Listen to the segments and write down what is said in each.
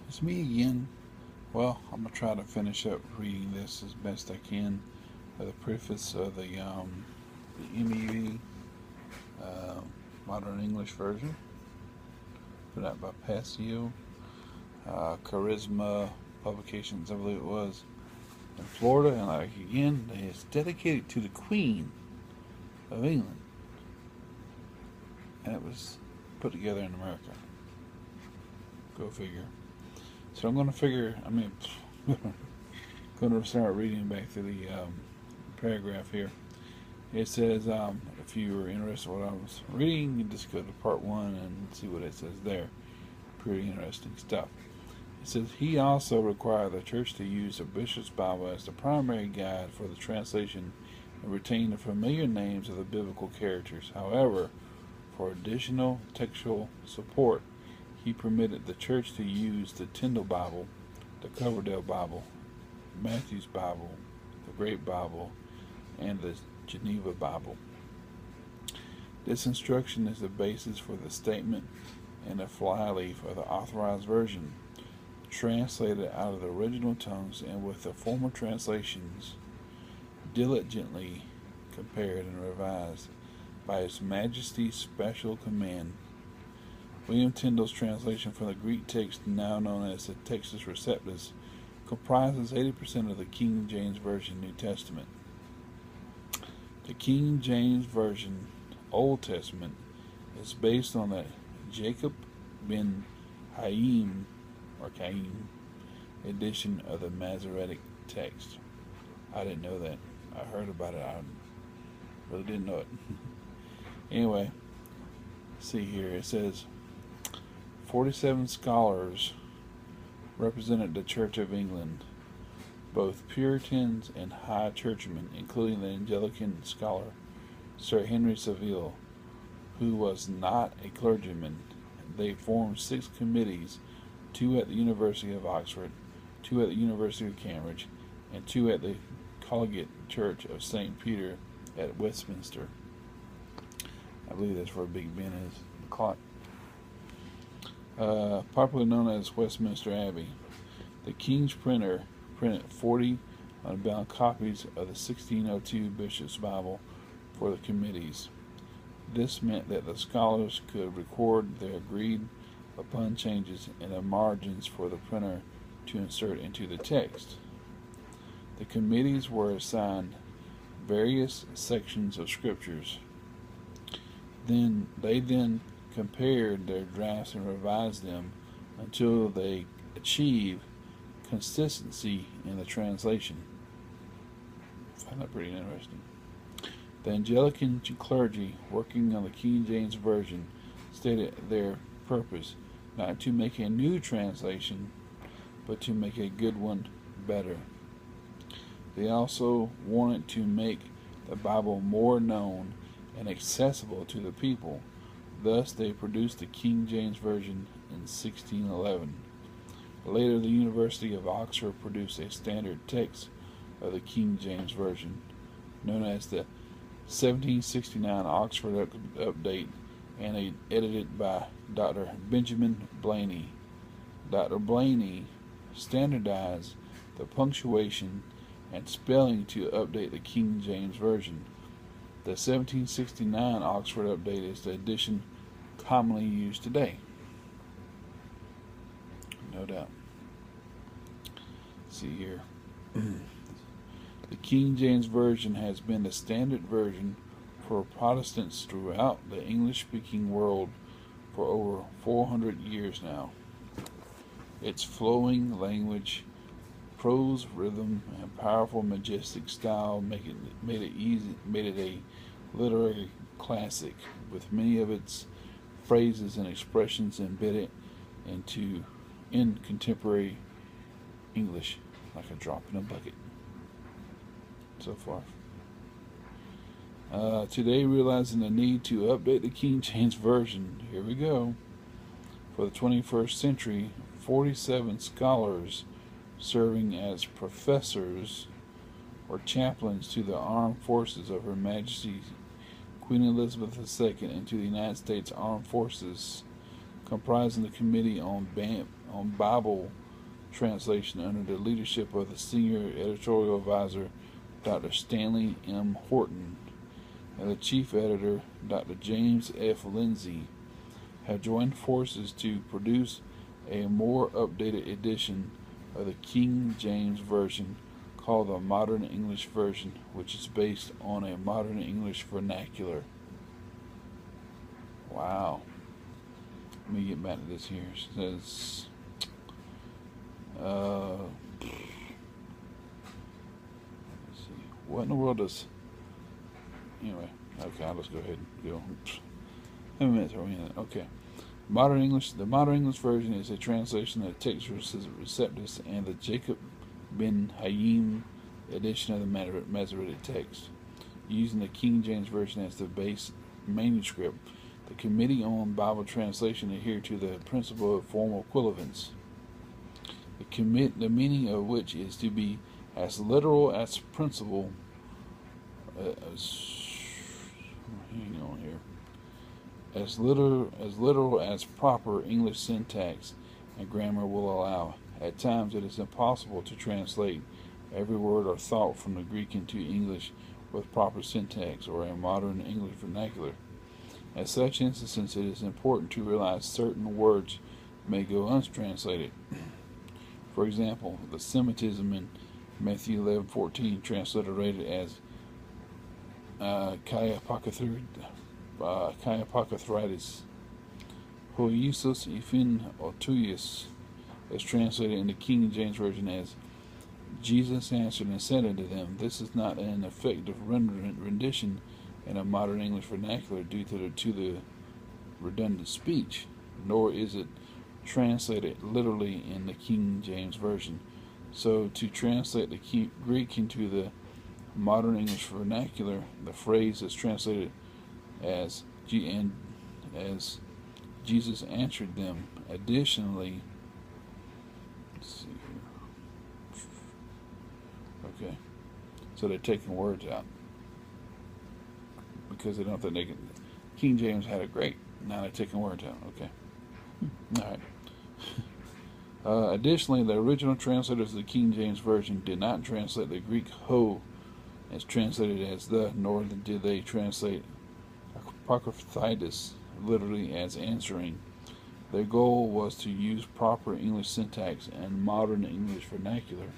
It's me again. Well, I'm gonna try to finish up reading this as best I can. The preface of the MEV uh, Modern English Version, put out by Passio, Charisma Publications, I believe it was, in Florida. And again, it's dedicated to the Queen of England, and it was put together in America. Go figure. So I'm gonna figure. Going to start reading back to the paragraph here. It says, if you were interested in what I was reading, you just go to part one and see what it says there. Pretty interesting stuff. It says, he also required the church to use the bishop's Bible as the primary guide for the translation and retain the familiar names of the biblical characters. However, for additional textual support, he permitted the church to use the Tyndale Bible, the Coverdale Bible, Matthew's Bible, the Great Bible, and the Geneva Bible. This instruction is the basis for the statement and the flyleaf of the Authorized Version, translated out of the original tongues and with the former translations diligently compared and revised by His Majesty's special command. William Tyndale's translation from the Greek text, now known as the Textus Receptus, comprises 80% of the King James Version New Testament. The King James Version Old Testament is based on the Jacob ben Haim or Caim edition of the Masoretic text. I didn't know that. I heard about it. I really didn't know it. Anyway, see here. It says 47 scholars represented the Church of England, both Puritans and High Churchmen, including the Anglican scholar Sir Henry Savile, who was not a clergyman. They formed 6 committees, 2 at the University of Oxford, 2 at the University of Cambridge, and 2 at the Collegiate Church of St. Peter at Westminster. I believe that's where Big Ben is, the clock. Popularly known as Westminster Abbey. The King's printer printed 40 unbound copies of the 1602 Bishop's Bible for the committees. This meant that the scholars could record their agreed upon changes in the margins for the printer to insert into the text. The committees were assigned various sections of scriptures. They then compared their drafts and revised them until they achieved consistency in the translation. I find that pretty interesting. The Anglican clergy working on the King James Version stated their purpose not to make a new translation, but to make a good one better. They also wanted to make the Bible more known and accessible to the people. Thus, they produced the King James Version in 1611. Later, the University of Oxford produced a standard text of the King James Version, known as the 1769 Oxford Update, and edited by Dr. Benjamin Blayney. Dr. Blayney standardized the punctuation and spelling to update the King James Version. The 1769 Oxford Update is the edition commonly used today. No doubt. See here. The King James Version has been the standard version for Protestants throughout the English-speaking world for over 400 years now. Its flowing language, prose, rhythm, and powerful, majestic style made it a literary classic, with many of its phrases and expressions embedded in contemporary English like a drop in a bucket. So far. Today, realizing the need to update the King James Version, here we go. For the 21st century, 47 scholars serving as professors or chaplains to the armed forces of Her Majesty Queen Elizabeth II and to the United States Armed Forces, comprising the Committee on on Bible translation under the leadership of the senior editorial advisor, Dr. Stanley M. Horton, and the chief editor, Dr. James F. Lindsay, have joined forces to produce a more updated edition of the King James Version called the Modern English Version, which is based on a modern English vernacular. Wow. Let me get back to this here. It says, let's see. What in the world does... Anyway, okay, I'll just go ahead and go. How many minutes are we in? Okay. Modern English. The Modern English Version is a translation of the Textus Receptus and the Jacob ben Hayim edition of the Masoretic text. Using the King James Version as the base manuscript, the Committee on Bible Translation adhered to the principle of formal equivalence, the meaning of which is to be as literal as principle. Hang on here. As literal as proper English syntax and grammar will allow. At times it is impossible to translate every word or thought from the Greek into English with proper syntax or a modern English vernacular. In such instances, it is important to realize certain words may go untranslated. For example, the Semitism in Matthew 11:14, transliterated as Kaiapacathritis. Hoiusos Ephin Otuyus is translated in the King James Version as Jesus answered and said unto them. This is not an effective rendition in a modern English vernacular due to the redundant speech, nor is it translated literally in the King James Version. So to translate the Greek into the modern English vernacular, the phrase is translated as Jesus answered them. Additionally, let's see here. Okay, so they're taking words out because they don't think they can. King James had it great. Now they're taking words out. Okay. All right. Additionally, the original translators of the King James Version did not translate the Greek ho as translated as the, nor did they translate apocryphitis literally as answering. Their goal was to use proper English syntax and modern English vernacular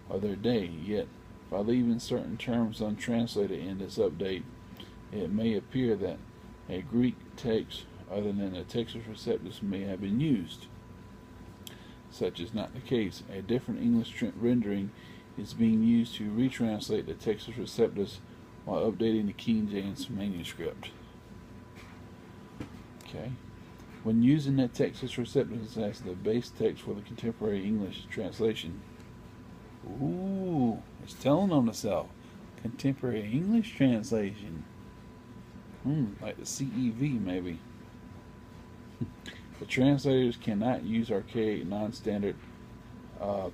of their day, yet by leaving certain terms untranslated in this update, it may appear that a Greek text other than the Textus Receptus may have been used. Such is not the case. A different English rendering is being used to retranslate the Textus Receptus while updating the King James manuscript. Okay. When using the Textus Receptus as the base text for the contemporary English translation, ooh, it's telling on itself. Contemporary English translation. Like the CEV maybe. The translators cannot use archaic, non-standard,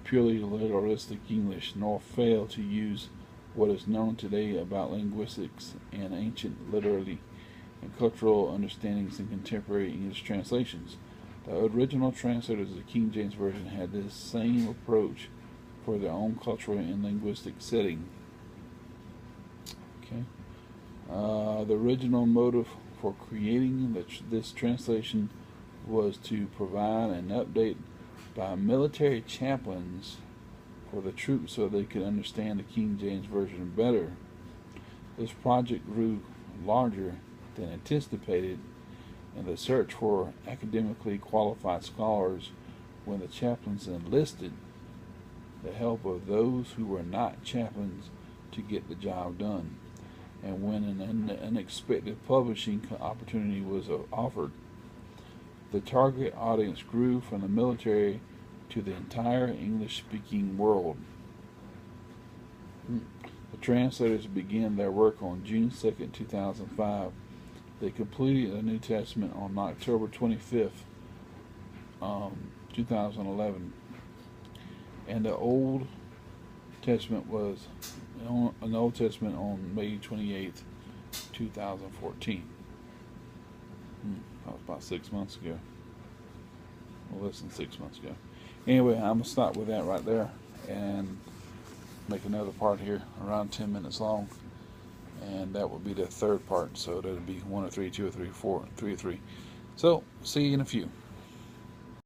purely literalistic English, nor fail to use what is known today about linguistics and ancient literary and cultural understandings in contemporary English translations. The original translators of the King James Version had this same approach for their own cultural and linguistic setting. Okay. The original motive for creating this translation was to provide an update by military chaplains for the troops so they could understand the King James Version better. This project grew larger than anticipated in the search for academically qualified scholars when the chaplains enlisted the help of those who were not chaplains to get the job done, and when an unexpected publishing opportunity was offered. The target audience grew from the military to the entire English-speaking world. The translators began their work on June 2nd, 2005. They completed the New Testament on October 25th, 2011, and the Old Testament was on May 28th, 2014. That was about 6 months ago. Well, less than 6 months ago. Anyway, I'm going to stop with that right there and make another part here around 10 minutes long. And that will be the third part. So that'll be 1 or 3, 2 or 3, 4, 3 or 3. So, see you in a few.